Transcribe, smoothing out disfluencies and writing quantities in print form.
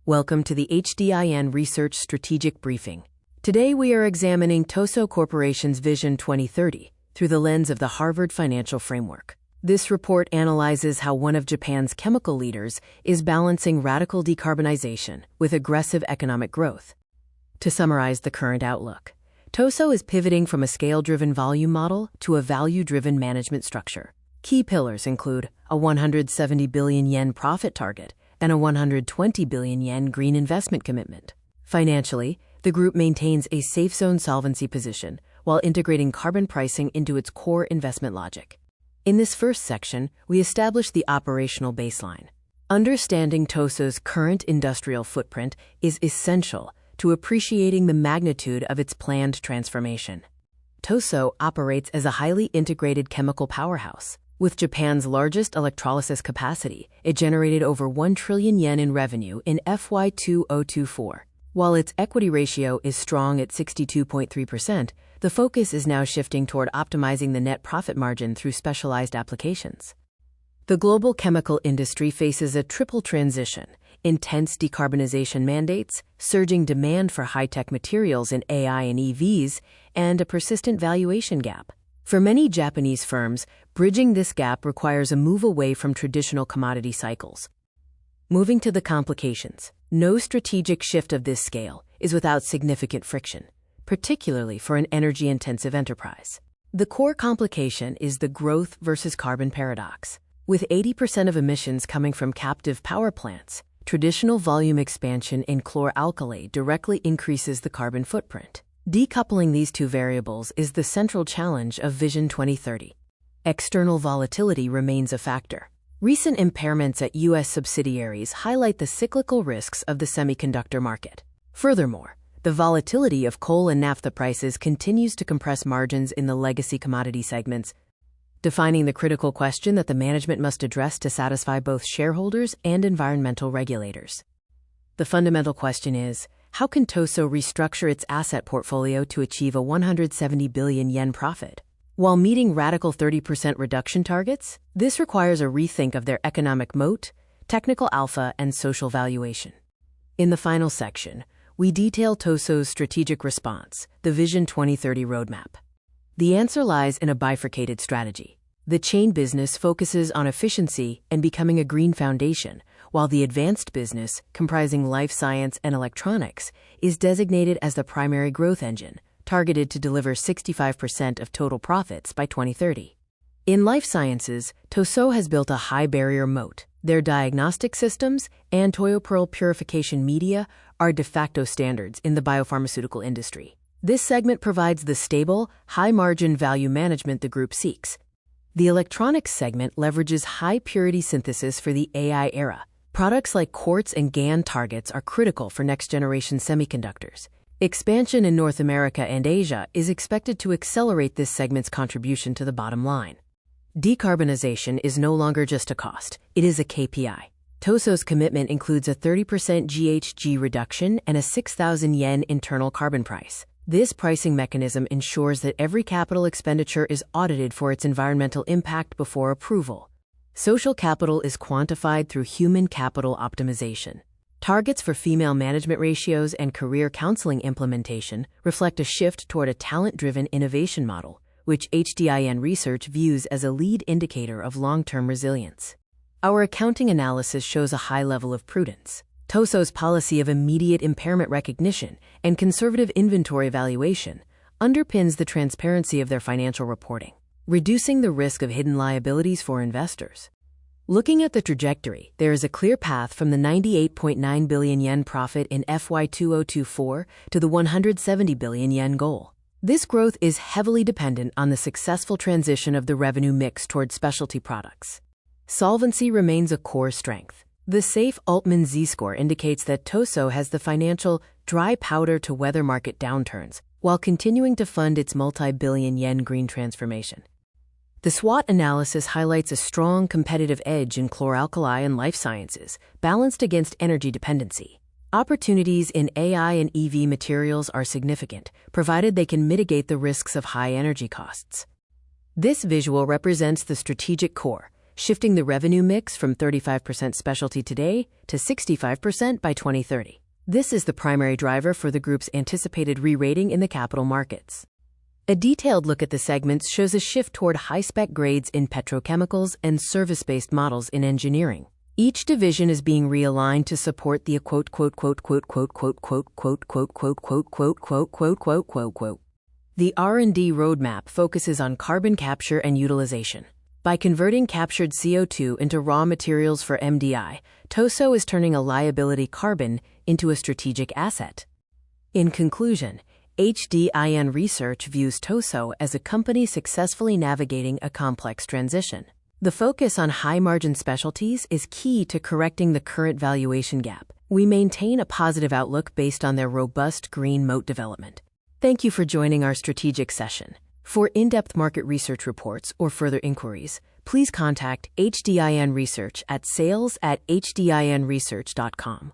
Welcome to the HDIN Research Strategic Briefing. Today we are examining Tosoh Corporation's Vision 2030 through the lens of the Harvard Financial Framework. This report analyzes how one of Japan's chemical leaders is balancing radical decarbonization with aggressive economic growth. To summarize the current outlook, Tosoh is pivoting from a scale-driven volume model to a value-driven management structure. Key pillars include a 170 billion yen profit target and a 120 billion yen green investment commitment. Financially, the group maintains a safe zone solvency position while integrating carbon pricing into its core investment logic. In this first section, we establish the operational baseline. Understanding Tosoh's current industrial footprint is essential to appreciating the magnitude of its planned transformation. Tosoh operates as a highly integrated chemical powerhouse. With Japan's largest electrolysis capacity, it generated over 1 trillion yen in revenue in FY 2024. While its equity ratio is strong at 62.3%, the focus is now shifting toward optimizing the net profit margin through specialized applications. The global chemical industry faces a triple transition: intense decarbonization mandates, surging demand for high-tech materials in AI and EVs, and a persistent valuation gap. For many Japanese firms, bridging this gap requires a move away from traditional commodity cycles. Moving to the complications, no strategic shift of this scale is without significant friction, particularly for an energy-intensive enterprise. The core complication is the growth versus carbon paradox. With 80% of emissions coming from captive power plants, traditional volume expansion in chlor-alkali directly increases the carbon footprint. Decoupling these two variables is the central challenge of Vision 2030. External volatility remains a factor. Recent impairments at U.S. subsidiaries highlight the cyclical risks of the semiconductor market. Furthermore, the volatility of coal and naphtha prices continues to compress margins in the legacy commodity segments, defining the critical question that the management must address to satisfy both shareholders and environmental regulators. The fundamental question is, how can Tosoh restructure its asset portfolio to achieve a 170 billion yen profit? While meeting radical 30% reduction targets, this requires a rethink of their economic moat, technical alpha, and social valuation. In the final section, we detail Tosoh's strategic response, the Vision 2030 roadmap. The answer lies in a bifurcated strategy. The chain business focuses on efficiency and becoming a green foundation, while the advanced business, comprising life science and electronics, is designated as the primary growth engine, targeted to deliver 65% of total profits by 2030. In life sciences, Tosoh has built a high-barrier moat. Their diagnostic systems and Toyo Pearl purification media are de facto standards in the biopharmaceutical industry. This segment provides the stable, high-margin value management the group seeks. The electronics segment leverages high-purity synthesis for the AI era. Products like quartz and GaN targets are critical for next-generation semiconductors. Expansion in North America and Asia is expected to accelerate this segment's contribution to the bottom line. Decarbonization is no longer just a cost, it is a KPI. Tosoh's commitment includes a 30% GHG reduction and a 6,000 yen internal carbon price. This pricing mechanism ensures that every capital expenditure is audited for its environmental impact before approval. Social capital is quantified through human capital optimization. Targets for female management ratios and career counseling implementation reflect a shift toward a talent-driven innovation model, which HDIN Research views as a lead indicator of long-term resilience. Our accounting analysis shows a high level of prudence. Tosoh's policy of immediate impairment recognition and conservative inventory valuation underpins the transparency of their financial reporting, reducing the risk of hidden liabilities for investors. Looking at the trajectory, there is a clear path from the 98.9 billion yen profit in FY 2024 to the 170 billion yen goal. This growth is heavily dependent on the successful transition of the revenue mix toward specialty products. Solvency remains a core strength. The safe Altman Z-score indicates that Tosoh has the financial dry powder to weather market downturns while continuing to fund its multi-billion yen green transformation. The SWOT analysis highlights a strong competitive edge in chlor-alkali and life sciences, balanced against energy dependency. Opportunities in AI and EV materials are significant, provided they can mitigate the risks of high energy costs. This visual represents the strategic core, shifting the revenue mix from 35% specialty today to 65% by 2030. This is the primary driver for the group's anticipated re-rating in the capital markets. A detailed look at the segments shows a shift toward high-spec grades in petrochemicals and service-based models in engineering. Each division is being realigned to support the The R&D roadmap focuses on carbon capture and utilization. By converting captured CO2 into raw materials for MDI, Tosoh is turning a liability carbon into a strategic asset. In conclusion, HDIN Research views Tosoh as a company successfully navigating a complex transition. The focus on high-margin specialties is key to correcting the current valuation gap. We maintain a positive outlook based on their robust green moat development. Thank you for joining our strategic session. For in-depth market research reports or further inquiries, please contact HDIN Research at sales@hdinresearch.com.